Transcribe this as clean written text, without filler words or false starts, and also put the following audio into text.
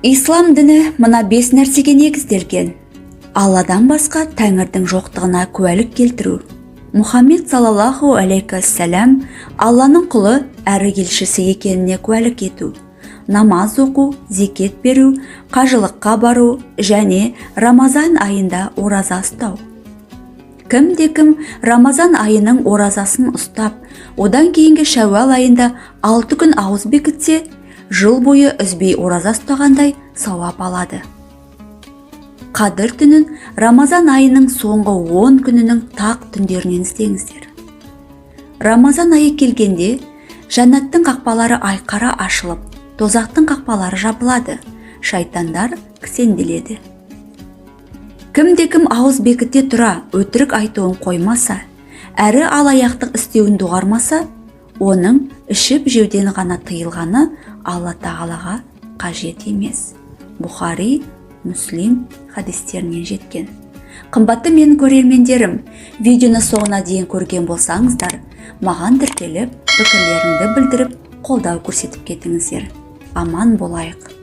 Ислам діні мына 5 нәрсеге негізделген. Алладан басқа Тәңірдің жоқтығына куәлік келтіру. Мұхаммед саллаллаху алейкассалам Алланың құлы әрі елшісі екеніне куәлік ету. Намаз оқу, зекет беру, қажылыққа бару және Рамазан айында ораза ұстау. Кім-де-кім Рамазан айының оразасын ұстап, одан кейінгі Шәуәл айында 6 күн ауыз бекітсе, жыл бойы үзбей ораза ұстағандай сауап алады. Қадір түнін Рамазан айының соңғы 10 күнінің тақ түндерінен іздеңіздер. Рамазан айы келгенде, жәннаттың қақпалары айқара ашылып, тозақтың қақпалары жабылады, шайтандар кісенделеді. Кім-де-кім ауыз бекіте тұра өтірік айтуын қоймаса, әрі алаяқтық істеуін доғармаса, оның ішіп жеуден ғана тыйылғаны Алла тағалаға қажет емес. Бұхари, Муслим хадистерінен жеткен. Қымбатты менің көрермендерім, видеоны соңына дейін көрген болсаңыздар, маған тіркеліп, пікірлеріңді білдіріп, қолдау көрсетіп кетіңіздер. Аман болайық.